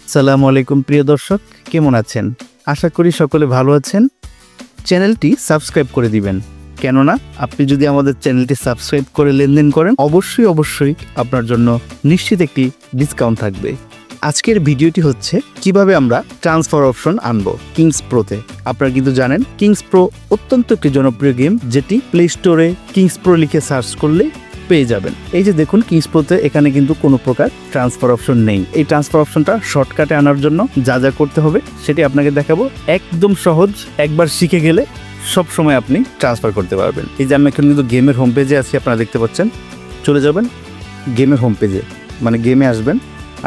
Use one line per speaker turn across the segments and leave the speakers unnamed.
আসসালামু আলাইকুম প্রিয় দর্শক, কেমন আছেন? আশা করি সকলে ভালো আছেন। চ্যানেলটি সাবস্ক্রাইব করে দিবেন, কেননা আপনি যদি আমাদের চ্যানেলটি সাবস্ক্রাইব করে লেনদেন করেন অবশ্যই আপনার জন্য নিশ্চিত একটি ডিসকাউন্ট থাকবে। আজকের ভিডিওটি হচ্ছে কিভাবে আমরা ট্রান্সফার অপশন আনবো কিংস প্রোতে। আপনারা কিন্তু জানেন কিংস প্রো অত্যন্ত একটি জনপ্রিয় গেম, যেটি প্লে স্টোরে কিংস প্রো লিখে সার্চ করলে পেয়ে যাবেন। এই যে দেখুন কিংস প্রোতে এখানে কিন্তু কোনো প্রকার ট্রান্সফার অপশন নেই। এই ট্রান্সফার অপশনটা শর্টকাটে আনার জন্য যা যা করতে হবে সেটি আপনাকে দেখাবো। একদম সহজ, একবার শিখে গেলে সব সময় আপনি ট্রান্সফার করতে পারবেন। এই যে আমি এখন কিন্তু গেমের হোম পেজে আছি, আপনারা দেখতে পাচ্ছেন। চলে যাবেন গেমের হোম পেজে, মানে গেমে আসবেন।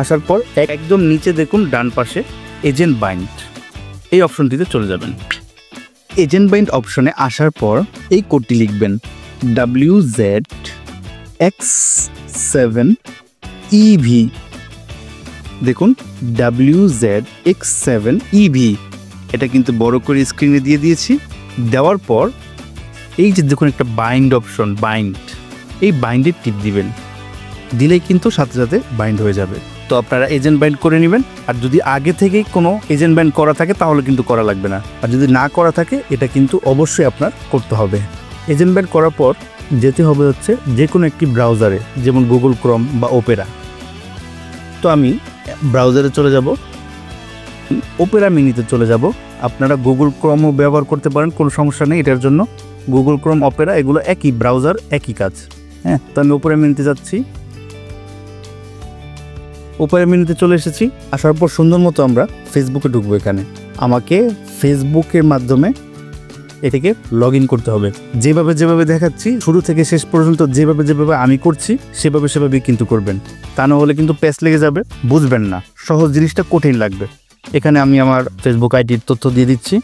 আসার পর একদম নিচে দেখুন ডান পাশে এজেন্ট বাইন্ড, এই অপশনটিতে চলে যাবেন। এজেন্ট বাইন্ড অপশনে আসার পর এই কোডটি লিখবেন WZX7EV। দেখুন WZX7EV, এটা কিন্তু বড় করে স্ক্রিনে দিয়ে দিয়েছি। দেওয়ার পর এই যে দেখুন একটা বাইন্ড অপশন, এই বাইন্ডের টিপ দিবেন। দিলেই কিন্তু সাথে সাথে বাইন্ড হয়ে যাবে। তো আপনারা এজেন্ট বাইন্ড করে নেবেন। আর যদি আগে থেকেই কোনো এজেন্ট বাইন্ড করা থাকে তাহলে কিন্তু করা লাগবে না। আর যদি না করা থাকে এটা কিন্তু অবশ্যই আপনার করতে হবে। এজেন্ট বাইন্ড করার পর যেতে হবে হচ্ছে যে কোনো একটি ব্রাউজারে, যেমন গুগল ক্রোম বা ওপেরা। তো আমি ব্রাউজারে চলে যাব, ওপেরা মিনিতে চলে যাব। আপনারা গুগল ক্রোমও ব্যবহার করতে পারেন, কোনো সমস্যা নেই এটার জন্য। গুগল ক্রোম, ওপেরা এগুলো একই ব্রাউজার, একই কাজ। হ্যাঁ, তো আমি ওপেরা মিনিতে যাচ্ছি। ওপেরা মিনিতে চলে এসেছি। আসার পর সুন্দর মতো আমরা ফেসবুকে ঢুকবো। এখানে আমাকে ফেসবুকের মাধ্যমে এটাকে লগ ইন করতে হবে। যেভাবে দেখাচ্ছি শুরু থেকে শেষ পর্যন্ত যেভাবে আমি করছি সেভাবেই কিন্তু করবেন। তা না হলে কিন্তু প্যাচ লেগে যাবে, বুঝবেন না। সহজ জিনিসটা কঠিন লাগবে। এখানে আমি আমার ফেসবুক আইডির তথ্য দিয়ে দিচ্ছি।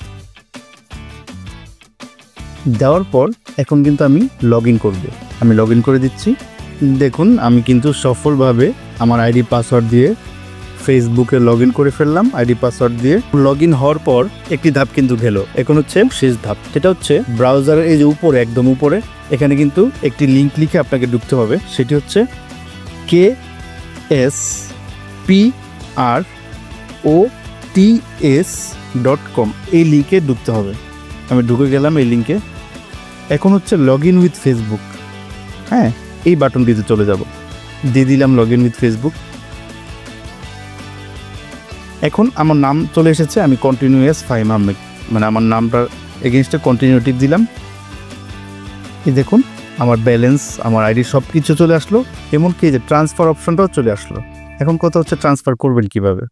দেওয়ার পর এখন কিন্তু আমি লগ ইন করবো। আমি লগ ইন করে দিচ্ছি। দেখুন আমি কিন্তু সফলভাবে আমার আইডি পাসওয়ার্ড দিয়ে ফেসবুকে লগ ইন করে ফেললাম। আইডি পাসওয়ার্ড দিয়ে লগ ইন হওয়ার পর একটি ধাপ কিন্তু গেল। এখন হচ্ছে শেষ ধাপ, সেটা হচ্ছে ব্রাউজারের এই যে উপরে, একদম উপরে এখানে কিন্তু একটি লিঙ্ক লিখে আপনাকে ঢুকতে হবে। সেটি হচ্ছে KSPROTS.com, এই লিঙ্কে ঢুকতে হবে। আমি ঢুকে গেলাম এই লিঙ্কে। এখন হচ্ছে লগ ইন উইথ ফেসবুক। হ্যাঁ, এই বাটনটিতে চলে যাব, দিয়ে দিলাম লগ ইন উইথ ফেসবুক। এখন আমার নাম চলে এসেছে, আমি কন্টিনিউয়াস ফাহিম আহমেদ, মানে আমার নামটা এগেনস্টে কন্টিনিউটি দিলাম। এই দেখুন আমার ব্যালেন্স, আমার আইডি সব কিছু চলে আসলো। এমনকি এই যে ট্রান্সফার অপশনটাও চলে আসলো। এখন কথা হচ্ছে ট্রান্সফার করবেন কিভাবে।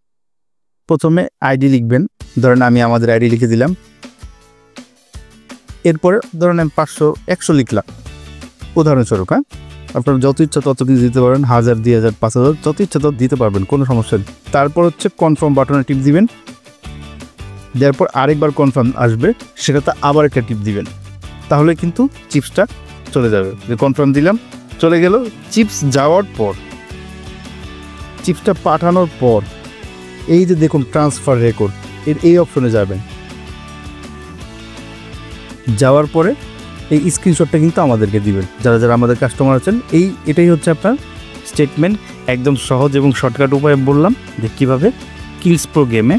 প্রথমে আইডি লিখবেন, ধরেন আমি আমাদের আইডি লিখে দিলাম। এরপরে ধরেন আমি 500, 100 লিখলাম উদাহরণস্বরূপ। হ্যাঁ, আপনার যত ইচ্ছা তত কিছু দিতে পারবেন, 1000, 2000, 5000 যত ইচ্ছা তত দিতে পারবেন, কোনো সমস্যা নেই। তারপর হচ্ছে কনফার্ম বাটনে টিপ দিবেন। দেওয়ার পর আরেকবার কনফার্ম আসবে, সেটাতে আবার একটা টিপ দিবেন। তাহলে কিন্তু চিপসটা চলে যাবে। যে কনফার্ম দিলাম, চলে গেল। চিপস যাওয়ার পর, চিপসটা পাঠানোর পর এই যে দেখুন ট্রান্সফার রেকর্ড, এই অপশনে যাবেন। যাওয়ার পরে এই স্ক্রিনশটটা কিন্তু আমাদেরকে দিবেন, যারা আমাদের কাস্টমার আছেন। এটাই হচ্ছে আপনার স্টেটমেন্ট। একদম সহজ এবং শর্টকাট উপায়ে বললাম যে কীভাবে কিংস প্রো গেমে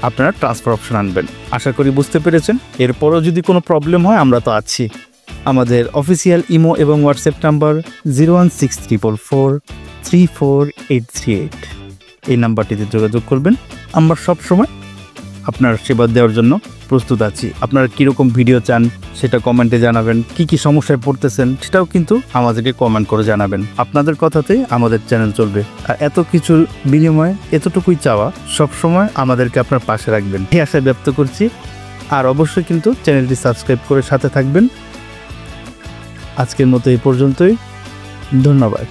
আপনারা ট্রান্সফার অপশন আনবেন। আশা করি বুঝতে পেরেছেন। এরপরও যদি কোনো প্রবলেম হয় আমরা তো আছি। আমাদের অফিসিয়াল ইমো এবং হোয়াটসঅ্যাপ নাম্বার 01634434838, এই নাম্বারটিতে যোগাযোগ করবেন। আমরা সবসময় আপনার সেবা দেওয়ার জন্য প্রস্তুত আছি। আপনারা কীরকম ভিডিও চান সেটা কমেন্টে জানাবেন। কি সমস্যায় পড়তেছেন সেটাও কিন্তু আমাদেরকে কমেন্ট করে জানাবেন। আপনাদের কথাতেই আমাদের চ্যানেল চলবে। আর এত কিছুর বিনিময়ে এতটুকুই চাওয়া, সবসময় আমাদেরকে আপনার পাশে রাখবেন, এই আশায় ব্যক্ত করছি। আর অবশ্যই কিন্তু চ্যানেলটি সাবস্ক্রাইব করে সাথে থাকবেন। আজকের মতো এই পর্যন্তই, ধন্যবাদ।